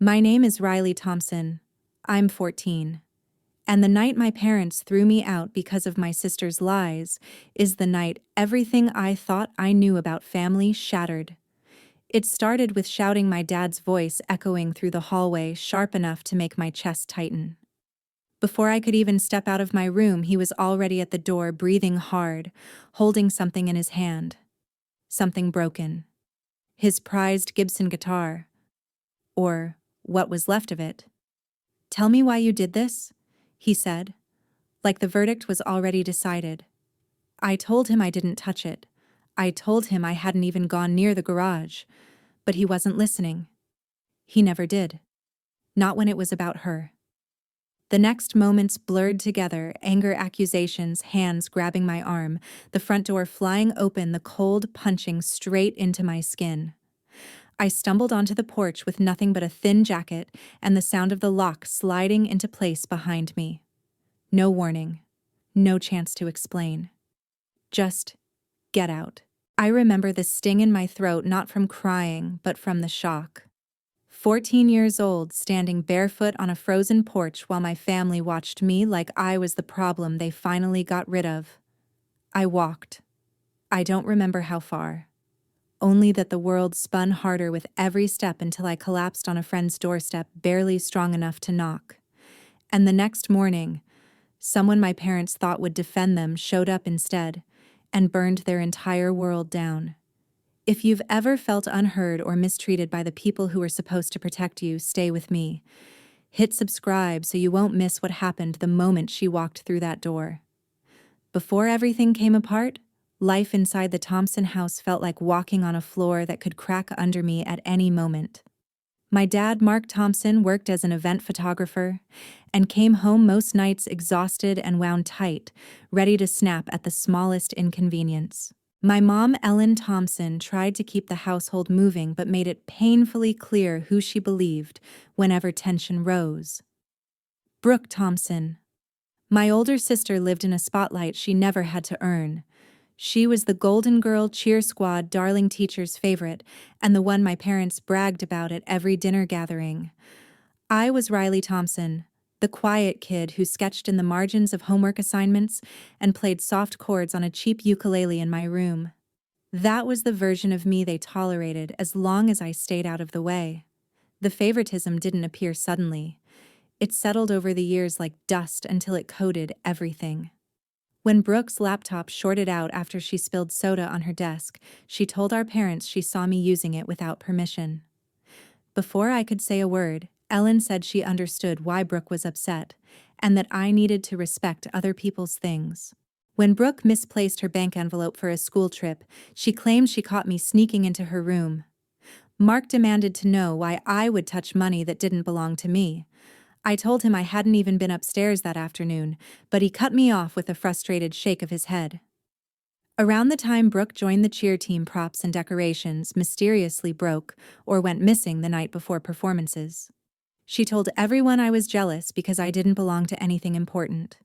My name is Riley Thompson. I'm 14. And the night my parents threw me out because of my sister's lies is the night everything I thought I knew about family shattered. It started with shouting my dad's voice echoing through the hallway sharp enough to make my chest tighten. Before I could even step out of my room, he was already at the door, breathing hard, holding something in his hand. Something broken. His prized Gibson guitar. Or what was left of it. "Tell me why you did this," he said, like the verdict was already decided. I told him I didn't touch it. I told him I hadn't even gone near the garage. But he wasn't listening. He never did. Not when it was about her. The next moments blurred together, anger, accusations, hands grabbing my arm, the front door flying open, the cold punching straight into my skin. I stumbled onto the porch with nothing but a thin jacket and the sound of the lock sliding into place behind me. No warning. No chance to explain. Just get out. I remember the sting in my throat, not from crying, but from the shock. 14 years old, standing barefoot on a frozen porch while my family watched me like I was the problem they finally got rid of. I walked. I don't remember how far. Only that the world spun harder with every step until I collapsed on a friend's doorstep, barely strong enough to knock. And the next morning, someone my parents thought would defend them showed up instead and burned their entire world down. If you've ever felt unheard or mistreated by the people who were supposed to protect you, stay with me. Hit subscribe so you won't miss what happened the moment she walked through that door. Before everything came apart, life inside the Thompson house felt like walking on a floor that could crack under me at any moment. My dad, Mark Thompson, worked as an event photographer and came home most nights exhausted and wound tight, ready to snap at the smallest inconvenience. My mom, Ellen Thompson, tried to keep the household moving but made it painfully clear who she believed whenever tension rose. Brooke Thompson. My older sister lived in a spotlight she never had to earn. She was the Golden Girl cheer squad darling teacher's favorite, and the one my parents bragged about at every dinner gathering. I was Riley Thompson, the quiet kid who sketched in the margins of homework assignments and played soft chords on a cheap ukulele in my room. That was the version of me they tolerated as long as I stayed out of the way. The favoritism didn't appear suddenly. It settled over the years like dust until it coated everything. When Brooke's laptop shorted out after she spilled soda on her desk, she told our parents she saw me using it without permission. Before I could say a word, Ellen said she understood why Brooke was upset, and that I needed to respect other people's things. When Brooke misplaced her bank envelope for a school trip, she claimed she caught me sneaking into her room. Mark demanded to know why I would touch money that didn't belong to me. I told him I hadn't even been upstairs that afternoon, but he cut me off with a frustrated shake of his head. Around the time Brooke joined the cheer team, props and decorations mysteriously broke or went missing the night before performances. She told everyone I was jealous because I didn't belong to anything important.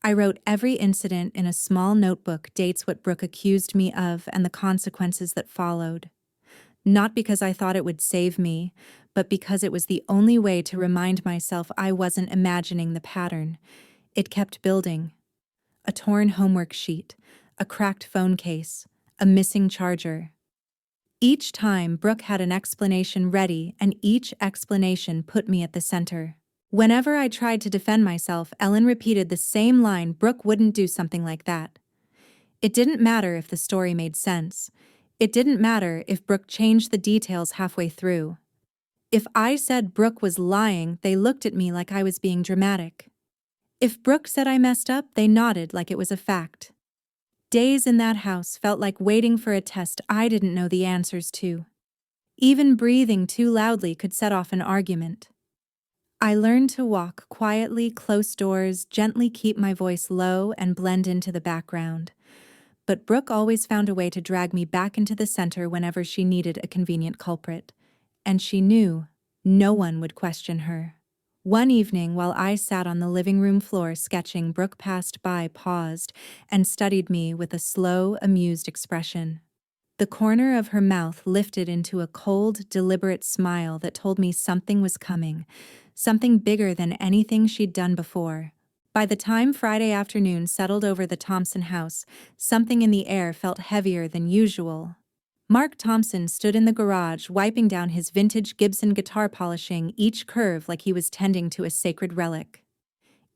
I wrote every incident in a small notebook, dates what Brooke accused me of and the consequences that followed. Not because I thought it would save me, but because it was the only way to remind myself I wasn't imagining the pattern. It kept building. A torn homework sheet, a cracked phone case, a missing charger. Each time, Brooke had an explanation ready, and each explanation put me at the center. Whenever I tried to defend myself, Ellen repeated the same line: Brooke wouldn't do something like that. It didn't matter if the story made sense. It didn't matter if Brooke changed the details halfway through. If I said Brooke was lying, they looked at me like I was being dramatic. If Brooke said I messed up, they nodded like it was a fact. Days in that house felt like waiting for a test I didn't know the answers to. Even breathing too loudly could set off an argument. I learned to walk quietly, close doors, gently keep my voice low and blend into the background. But Brooke always found a way to drag me back into the center whenever she needed a convenient culprit. And she knew no one would question her. One evening, while I sat on the living room floor sketching, Brooke passed by, paused, and studied me with a slow, amused expression. The corner of her mouth lifted into a cold, deliberate smile that told me something was coming, something bigger than anything she'd done before. By the time Friday afternoon settled over the Thompson house, something in the air felt heavier than usual. Mark Thompson stood in the garage wiping down his vintage Gibson guitar, polishing each curve like he was tending to a sacred relic.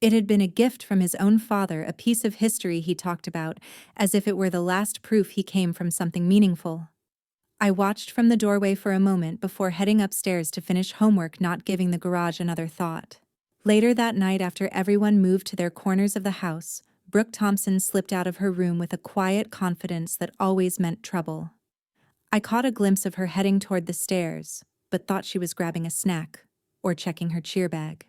It had been a gift from his own father, a piece of history he talked about, as if it were the last proof he came from something meaningful. I watched from the doorway for a moment before heading upstairs to finish homework, not giving the garage another thought. Later that night, after everyone moved to their corners of the house, Brooke Thompson slipped out of her room with a quiet confidence that always meant trouble. I caught a glimpse of her heading toward the stairs, but thought she was grabbing a snack or checking her cheer bag.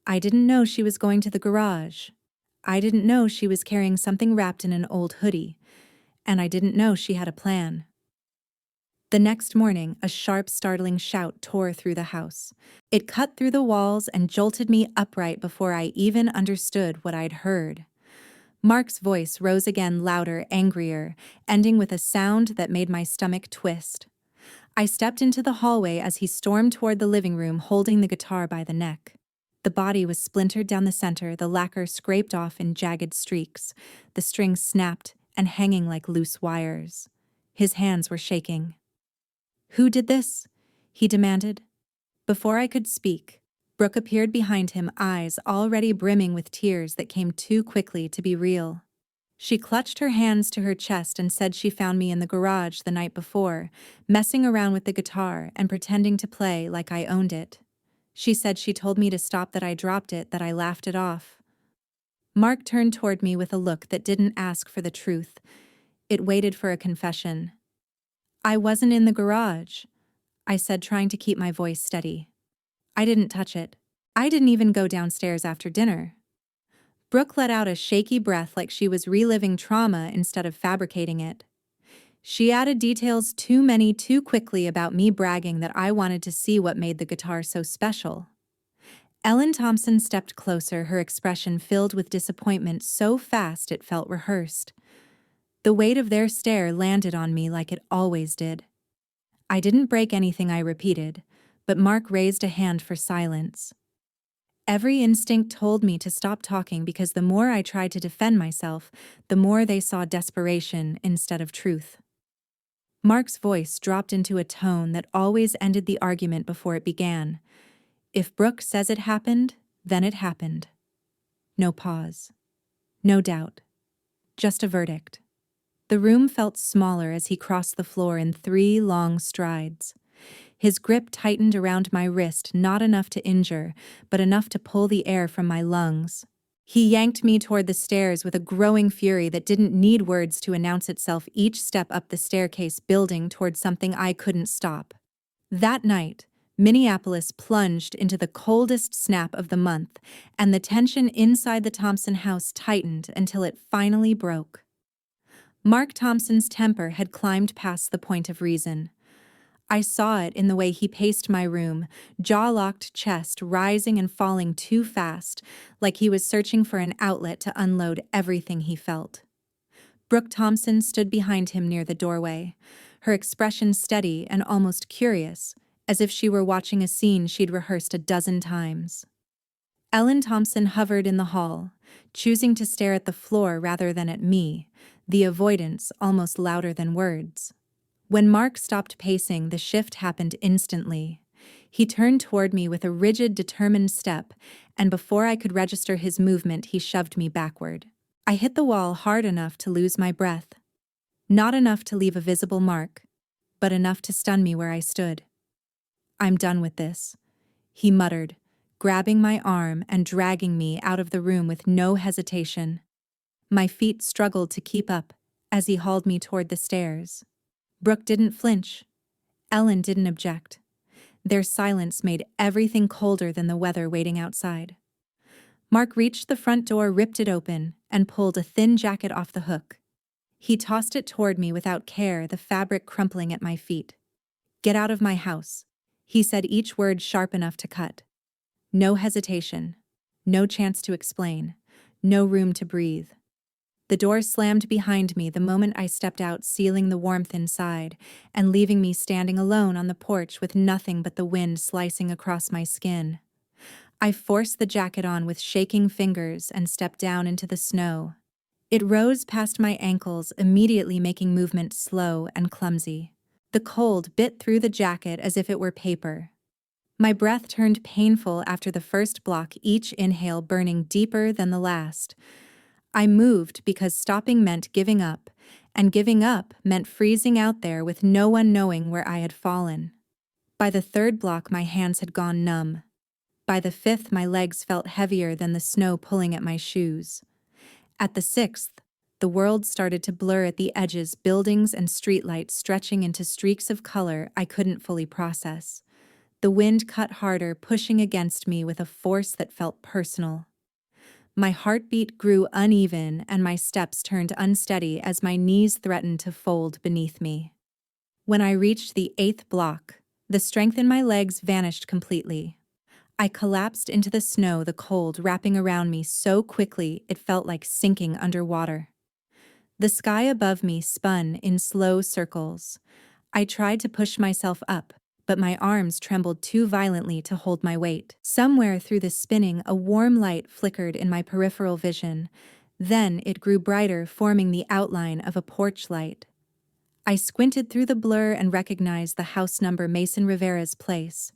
I didn't know she was going to the garage. I didn't know she was carrying something wrapped in an old hoodie, and I didn't know she had a plan. The next morning, a sharp, startling shout tore through the house. It cut through the walls and jolted me upright before I even understood what I'd heard. Mark's voice rose again, louder, angrier, ending with a sound that made my stomach twist. I stepped into the hallway as he stormed toward the living room, holding the guitar by the neck. The body was splintered down the center, the lacquer scraped off in jagged streaks, the strings snapped and hanging like loose wires. His hands were shaking. "Who did this?" he demanded. Before I could speak, Brooke appeared behind him, eyes already brimming with tears that came too quickly to be real. She clutched her hands to her chest and said she found me in the garage the night before, messing around with the guitar and pretending to play like I owned it. She said she told me to stop, that I dropped it, that I laughed it off. Mark turned toward me with a look that didn't ask for the truth. It waited for a confession. "I wasn't in the garage," I said, trying to keep my voice steady. "I didn't touch it. I didn't even go downstairs after dinner." Brooke let out a shaky breath like she was reliving trauma instead of fabricating it. She added details too many too quickly about me bragging that I wanted to see what made the guitar so special. Ellen Thompson stepped closer, her expression filled with disappointment so fast it felt rehearsed. The weight of their stare landed on me like it always did. "I didn't break anything," I repeated, but Mark raised a hand for silence. Every instinct told me to stop talking, because the more I tried to defend myself, the more they saw desperation instead of truth. Mark's voice dropped into a tone that always ended the argument before it began. "If Brooke says it happened, then it happened." No pause. No doubt. Just a verdict. The room felt smaller as he crossed the floor in 3 long strides. His grip tightened around my wrist, not enough to injure, but enough to pull the air from my lungs. He yanked me toward the stairs with a growing fury that didn't need words to announce itself, each step up the staircase building toward something I couldn't stop. That night, Minneapolis plunged into the coldest snap of the month, and the tension inside the Thompson house tightened until it finally broke. Mark Thompson's temper had climbed past the point of reason. I saw it in the way he paced my room, jaw-locked, chest rising and falling too fast, like he was searching for an outlet to unload everything he felt. Brooke Thompson stood behind him near the doorway, her expression steady and almost curious, as if she were watching a scene she'd rehearsed a dozen times. Ellen Thompson hovered in the hall, choosing to stare at the floor rather than at me, the avoidance almost louder than words. When Mark stopped pacing, the shift happened instantly. He turned toward me with a rigid, determined step, and before I could register his movement, he shoved me backward. I hit the wall hard enough to lose my breath. Not enough to leave a visible mark, but enough to stun me where I stood. "I'm done with this," he muttered, grabbing my arm and dragging me out of the room with no hesitation. My feet struggled to keep up as he hauled me toward the stairs. Brooke didn't flinch. Ellen didn't object. Their silence made everything colder than the weather waiting outside. Mark reached the front door, ripped it open, and pulled a thin jacket off the hook. He tossed it toward me without care, the fabric crumpling at my feet. "Get out of my house," he said, each word sharp enough to cut. No hesitation. No chance to explain. No room to breathe. The door slammed behind me the moment I stepped out, sealing the warmth inside, and leaving me standing alone on the porch with nothing but the wind slicing across my skin. I forced the jacket on with shaking fingers and stepped down into the snow. It rose past my ankles, immediately making movement slow and clumsy. The cold bit through the jacket as if it were paper. My breath turned painful after the first block, each inhale burning deeper than the last. I moved because stopping meant giving up, and giving up meant freezing out there with no one knowing where I had fallen. By the third block, my hands had gone numb. By the fifth, my legs felt heavier than the snow pulling at my shoes. At the sixth, the world started to blur at the edges, buildings and streetlights stretching into streaks of color I couldn't fully process. The wind cut harder, pushing against me with a force that felt personal. My heartbeat grew uneven and my steps turned unsteady as my knees threatened to fold beneath me. When I reached the 8th block, the strength in my legs vanished completely. I collapsed into the snow, the cold wrapping around me so quickly it felt like sinking underwater. The sky above me spun in slow circles. I tried to push myself up, but my arms trembled too violently to hold my weight. Somewhere through the spinning, a warm light flickered in my peripheral vision. Then it grew brighter, forming the outline of a porch light. I squinted through the blur and recognized the house number, Mason Riveras' place.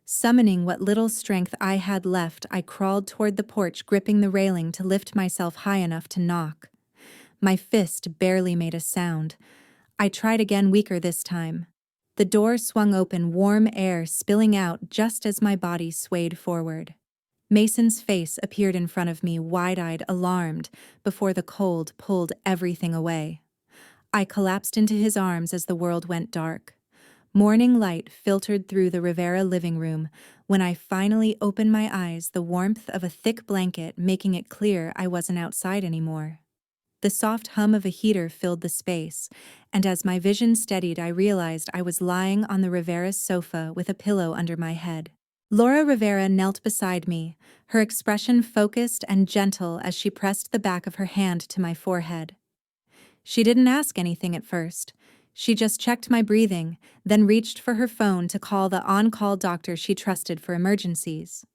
Summoning what little strength I had left, I crawled toward the porch, gripping the railing to lift myself high enough to knock. My fist barely made a sound. I tried again, weaker this time. The door swung open, warm air spilling out just as my body swayed forward. Mason's face appeared in front of me, wide-eyed, alarmed, before the cold pulled everything away. I collapsed into his arms as the world went dark. Morning light filtered through the Rivera living room. When I finally opened my eyes, the warmth of a thick blanket making it clear I wasn't outside anymore. The soft hum of a heater filled the space, and as my vision steadied, I realized I was lying on the Rivera's sofa with a pillow under my head. Laura Rivera knelt beside me, her expression focused and gentle as she pressed the back of her hand to my forehead. She didn't ask anything at first. She just checked my breathing, then reached for her phone to call the on-call doctor she trusted for emergencies.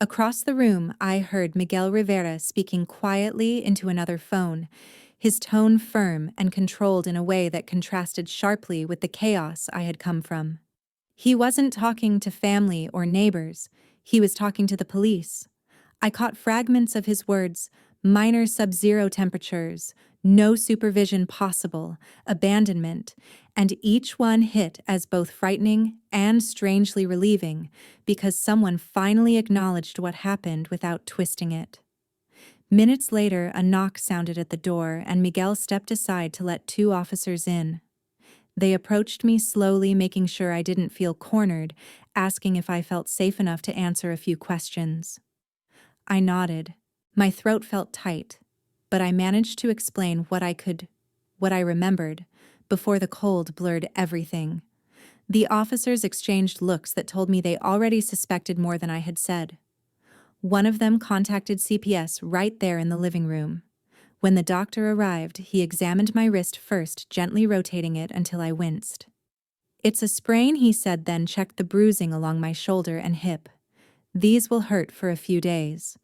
Across the room, I heard Miguel Rivera speaking quietly into another phone, his tone firm and controlled in a way that contrasted sharply with the chaos I had come from. He wasn't talking to family or neighbors. He was talking to the police. I caught fragments of his words: minor sub-zero temperatures, no supervision possible, abandonment, and each one hit as both frightening and strangely relieving because someone finally acknowledged what happened without twisting it. Minutes later, a knock sounded at the door and Miguel stepped aside to let 2 officers in. They approached me slowly, making sure I didn't feel cornered, asking if I felt safe enough to answer a few questions. I nodded. My throat felt tight, but I managed to explain what I remembered, before the cold blurred everything. The officers exchanged looks that told me they already suspected more than I had said. One of them contacted CPS right there in the living room. When the doctor arrived, he examined my wrist first, gently rotating it until I winced. "It's a sprain," he said, then checked the bruising along my shoulder and hip. "These will hurt for a few days.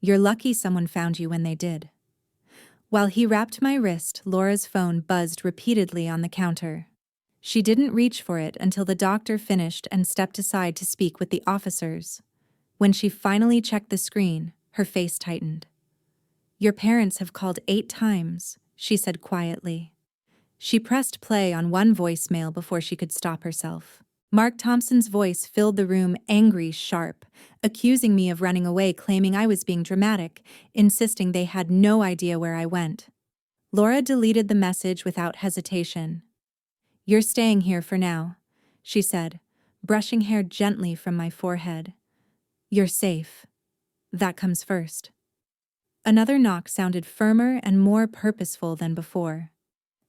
You're lucky someone found you when they did." While he wrapped my wrist, Laura's phone buzzed repeatedly on the counter. She didn't reach for it until the doctor finished and stepped aside to speak with the officers. When she finally checked the screen, her face tightened. "Your parents have called 8 times, she said quietly. She pressed play on one voicemail before she could stop herself. Mark Thompson's voice filled the room, angry, sharp, accusing me of running away, claiming I was being dramatic, insisting they had no idea where I went. Laura deleted the message without hesitation. "You're staying here for now," she said, brushing hair gently from my forehead. "You're safe. That comes first." Another knock sounded firmer and more purposeful than before.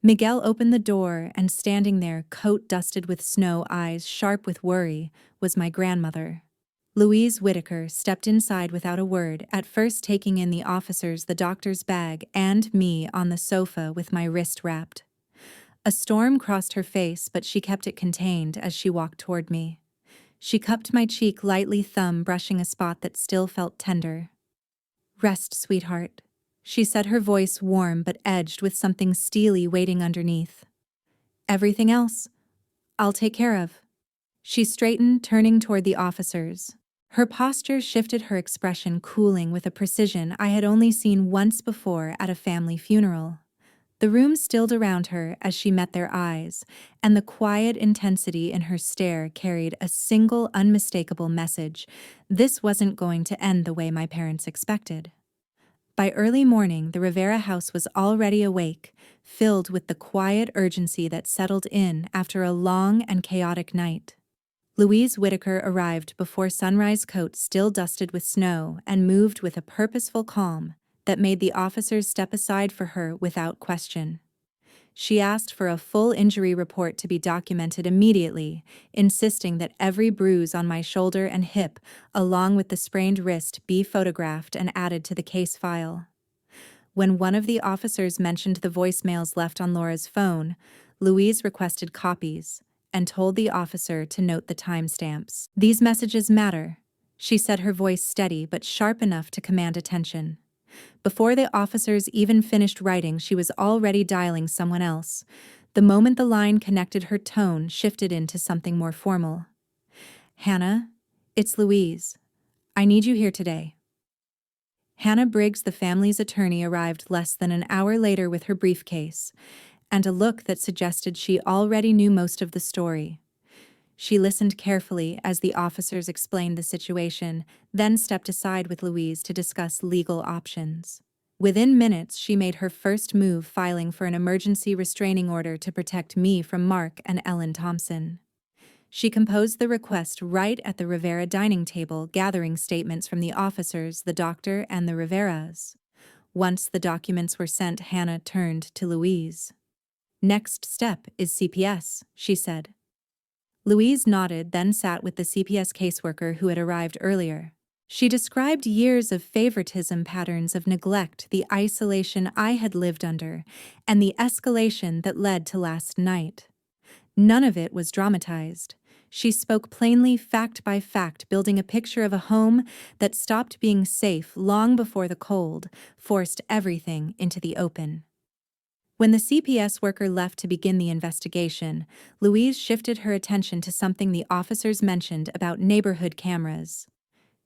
Miguel opened the door, and standing there, coat dusted with snow, eyes sharp with worry, was my grandmother. Louise Whitaker stepped inside without a word, at first taking in the officers, the doctor's bag, and me on the sofa with my wrist wrapped. A storm crossed her face, but she kept it contained as she walked toward me. She cupped my cheek lightly, thumb brushing a spot that still felt tender. "Rest, sweetheart," she said, her voice warm but edged with something steely waiting underneath. "Everything else, I'll take care of." She straightened, turning toward the officers. Her posture shifted, her expression cooling with a precision I had only seen once before at a family funeral. The room stilled around her as she met their eyes, and the quiet intensity in her stare carried a single unmistakable message: this wasn't going to end the way my parents expected. By early morning, the Rivera house was already awake, filled with the quiet urgency that settled in after a long and chaotic night. Louise Whitaker arrived before sunrise, coat still dusted with snow, and moved with a purposeful calm that made the officers step aside for her without question. She asked for a full injury report to be documented immediately, insisting that every bruise on my shoulder and hip, along with the sprained wrist, be photographed and added to the case file. When one of the officers mentioned the voicemails left on Laura's phone, Louise requested copies and told the officer to note the timestamps. "These messages matter," she said, her voice steady but sharp enough to command attention. Before the officers even finished writing, she was already dialing someone else. The moment the line connected, her tone shifted into something more formal. "Hannah, it's Louise. I need you here today." Hannah Briggs, the family's attorney, arrived less than an hour later with her briefcase, and a look that suggested she already knew most of the story. She listened carefully as the officers explained the situation, then stepped aside with Louise to discuss legal options. Within minutes, she made her first move, filing for an emergency restraining order to protect me from Mark and Ellen Thompson. She composed the request right at the Rivera dining table, gathering statements from the officers, the doctor, and the Riveras. Once the documents were sent, Hannah turned to Louise. "Next step is CPS," she said. Louise nodded, then sat with the CPS caseworker who had arrived earlier. She described years of favoritism, patterns of neglect, the isolation I had lived under, and the escalation that led to last night. None of it was dramatized. She spoke plainly, fact by fact, building a picture of a home that stopped being safe long before the cold forced everything into the open. When the CPS worker left to begin the investigation, Louise shifted her attention to something the officers mentioned about neighborhood cameras.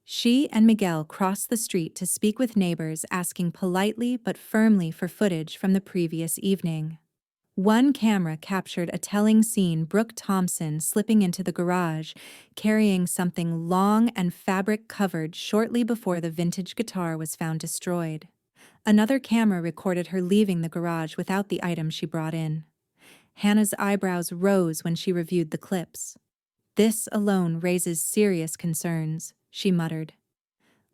She and Miguel crossed the street to speak with neighbors, asking politely but firmly for footage from the previous evening. One camera captured a telling scene: Brooke Thompson slipping into the garage, carrying something long and fabric-covered shortly before the vintage guitar was found destroyed. Another camera recorded her leaving the garage without the item she brought in. Hannah's eyebrows rose when she reviewed the clips. "This alone raises serious concerns," she muttered.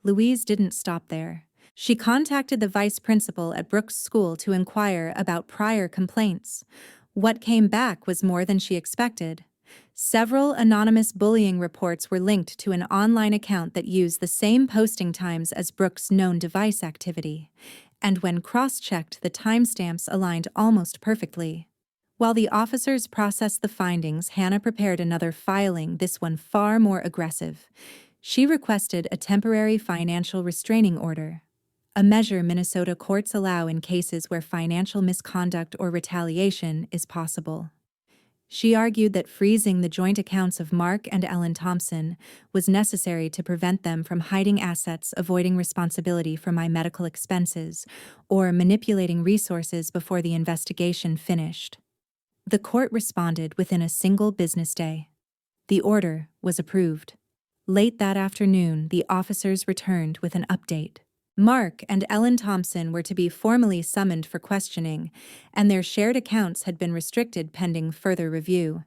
Louise didn't stop there. She contacted the vice principal at Brooke's school to inquire about prior complaints. What came back was more than she expected. Several anonymous bullying reports were linked to an online account that used the same posting times as Brooke's known device activity, and when cross-checked, the timestamps aligned almost perfectly. While the officers processed the findings, Hannah prepared another filing, this one far more aggressive. She requested a temporary financial restraining order, a measure Minnesota courts allow in cases where financial misconduct or retaliation is possible. She argued that freezing the joint accounts of Mark and Ellen Thompson was necessary to prevent them from hiding assets, avoiding responsibility for my medical expenses, or manipulating resources before the investigation finished. The court responded within a single business day. The order was approved. Late that afternoon, the officers returned with an update. Mark and Ellen Thompson were to be formally summoned for questioning, and their shared accounts had been restricted pending further review.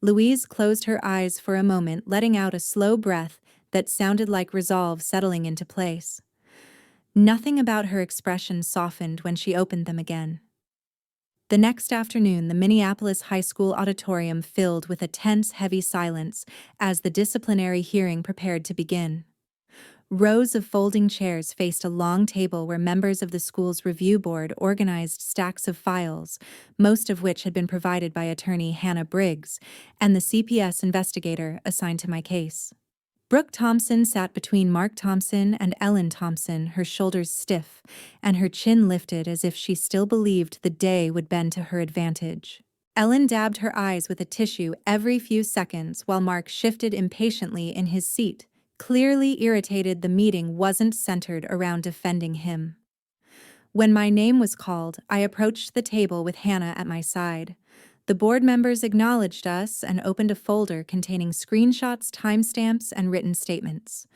Louise closed her eyes for a moment, letting out a slow breath that sounded like resolve settling into place. Nothing about her expression softened when she opened them again. The next afternoon, the Minneapolis high school auditorium filled with a tense, heavy silence as the disciplinary hearing prepared to begin. Rows of folding chairs faced a long table where members of the school's review board organized stacks of files, most of which had been provided by attorney Hannah Briggs and the CPS investigator assigned to my case. Brooke Thompson sat between Mark Thompson and Ellen Thompson, her shoulders stiff and her chin lifted as if she still believed the day would bend to her advantage. Ellen dabbed her eyes with a tissue every few seconds while Mark shifted impatiently in his seat, clearly irritated the meeting wasn't centered around defending him. When my name was called, I approached the table with Hannah at my side. The board members acknowledged us and opened a folder containing screenshots, timestamps, and written statements.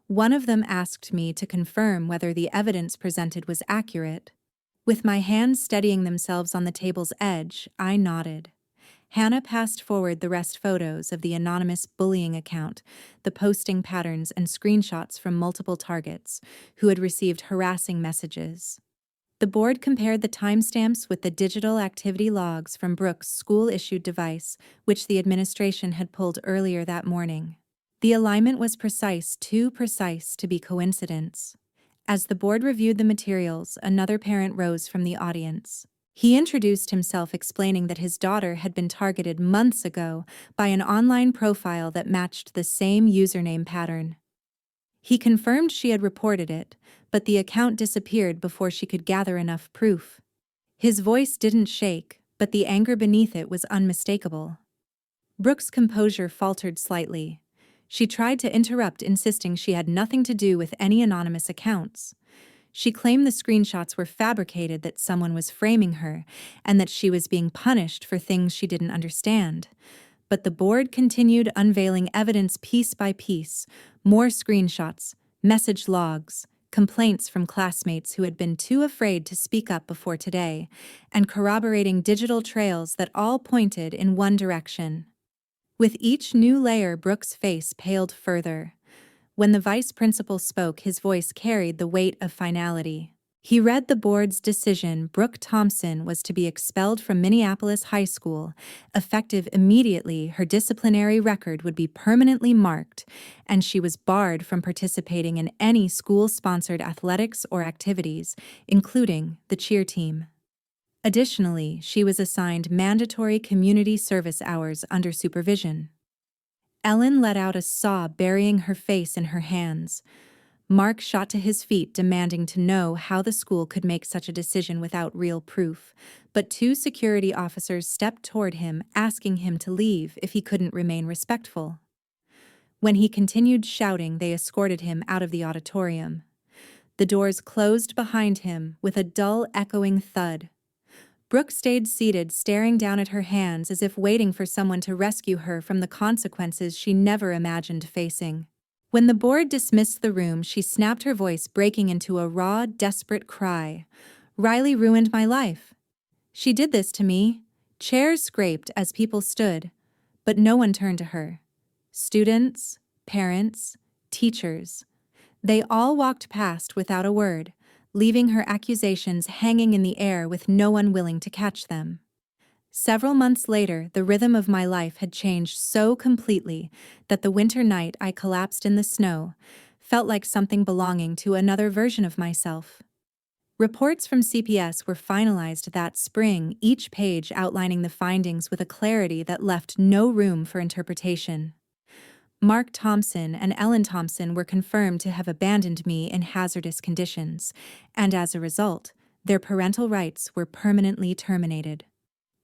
One of them asked me to confirm whether the evidence presented was accurate. With my hands steadying themselves on the table's edge, I nodded. Hannah passed forward the rest photos of the anonymous bullying account, the posting patterns and screenshots from multiple targets who had received harassing messages. The board compared the timestamps with the digital activity logs from Brooke's school-issued device, which the administration had pulled earlier that morning. The alignment was precise, too precise to be coincidence. As the board reviewed the materials, another parent rose from the audience. He introduced himself, explaining that his daughter had been targeted months ago by an online profile that matched the same username pattern. He confirmed she had reported it, but the account disappeared before she could gather enough proof. His voice didn't shake, but the anger beneath it was unmistakable. Brooke's composure faltered slightly. She tried to interrupt, insisting she had nothing to do with any anonymous accounts. She claimed the screenshots were fabricated, that someone was framing her, and that she was being punished for things she didn't understand. But the board continued, unveiling evidence piece by piece: more screenshots, message logs, complaints from classmates who had been too afraid to speak up before today, and corroborating digital trails that all pointed in one direction. With each new layer, Brooke's face paled further. When the vice principal spoke, his voice carried the weight of finality. He read the board's decision. Brooke Thompson was to be expelled from Minneapolis High School. Effective immediately, her disciplinary record would be permanently marked, and she was barred from participating in any school-sponsored athletics or activities, including the cheer team. Additionally, she was assigned mandatory community service hours under supervision. Ellen let out a sob, burying her face in her hands. Mark shot to his feet, demanding to know how the school could make such a decision without real proof, but two security officers stepped toward him, asking him to leave if he couldn't remain respectful. When he continued shouting, they escorted him out of the auditorium. The doors closed behind him with a dull, echoing thud. Brooke stayed seated, staring down at her hands as if waiting for someone to rescue her from the consequences she never imagined facing. When the board dismissed the room, she snapped, her voice breaking into a raw, desperate cry. "Riley ruined my life. She did this to me." Chairs scraped as people stood, but no one turned to her. Students, parents, teachers. They all walked past without a word, leaving her accusations hanging in the air with no one willing to catch them. Several months later, the rhythm of my life had changed so completely that the winter night I collapsed in the snow felt like something belonging to another version of myself. Reports from CPS were finalized that spring, each page outlining the findings with a clarity that left no room for interpretation. Mark Thompson and Ellen Thompson were confirmed to have abandoned me in hazardous conditions, and as a result, their parental rights were permanently terminated.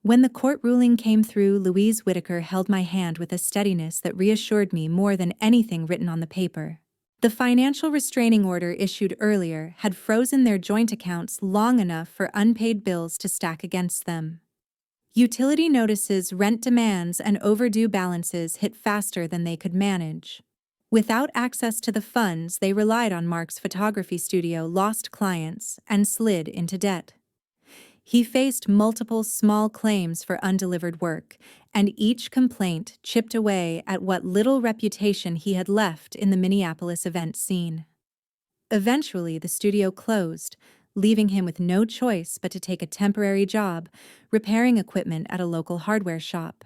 When the court ruling came through, Louise Whitaker held my hand with a steadiness that reassured me more than anything written on the paper. The financial restraining order issued earlier had frozen their joint accounts long enough for unpaid bills to stack against them. Utility notices, rent demands, and overdue balances hit faster than they could manage. Without access to the funds, they relied on Mark's photography studio, lost clients, and slid into debt. He faced multiple small claims for undelivered work, and each complaint chipped away at what little reputation he had left in the Minneapolis event scene. Eventually, the studio closed, leaving him with no choice but to take a temporary job, repairing equipment at a local hardware shop.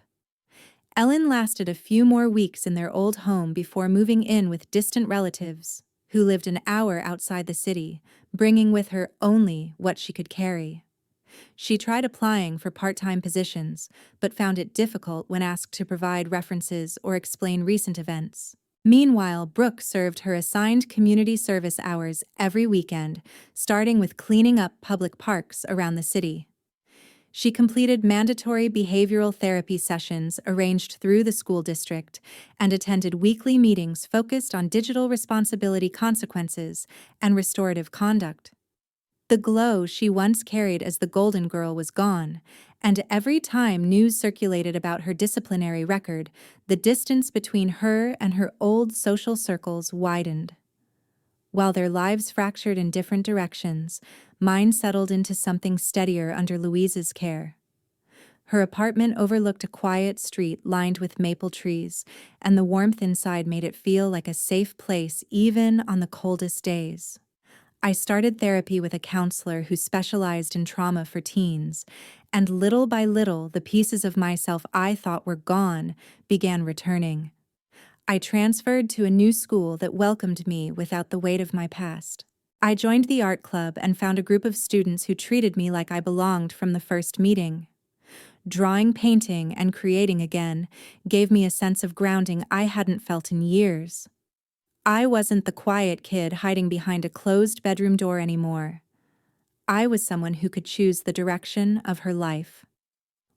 Ellen lasted a few more weeks in their old home before moving in with distant relatives, who lived an hour outside the city, bringing with her only what she could carry. She tried applying for part-time positions, but found it difficult when asked to provide references or explain recent events. Meanwhile, Brooke served her assigned community service hours every weekend, starting with cleaning up public parks around the city. She completed mandatory behavioral therapy sessions arranged through the school district and attended weekly meetings focused on digital responsibility consequences and restorative conduct. The glow she once carried as the Golden Girl was gone, and every time news circulated about her disciplinary record, the distance between her and her old social circles widened. While their lives fractured in different directions, mine settled into something steadier under Louise's care. Her apartment overlooked a quiet street lined with maple trees, and the warmth inside made it feel like a safe place even on the coldest days. I started therapy with a counselor who specialized in trauma for teens, and little by little, the pieces of myself I thought were gone began returning. I transferred to a new school that welcomed me without the weight of my past. I joined the art club and found a group of students who treated me like I belonged from the first meeting. Drawing, painting, and creating again gave me a sense of grounding I hadn't felt in years. I wasn't the quiet kid hiding behind a closed bedroom door anymore. I was someone who could choose the direction of her life.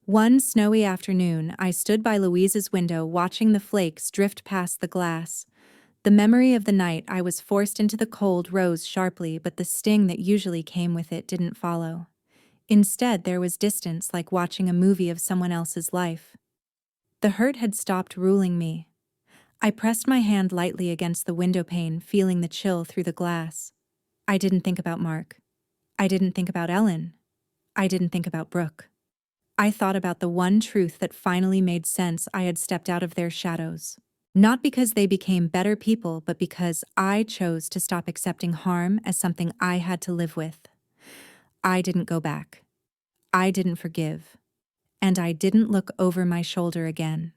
One snowy afternoon, I stood by Louise's window watching the flakes drift past the glass. The memory of the night I was forced into the cold rose sharply, but the sting that usually came with it didn't follow. Instead, there was distance, like watching a movie of someone else's life. The hurt had stopped ruling me. I pressed my hand lightly against the window pane, feeling the chill through the glass. I didn't think about Mark. I didn't think about Ellen. I didn't think about Brooke. I thought about the one truth that finally made sense: I had stepped out of their shadows. Not because they became better people, but because I chose to stop accepting harm as something I had to live with. I didn't go back. I didn't forgive. And I didn't look over my shoulder again.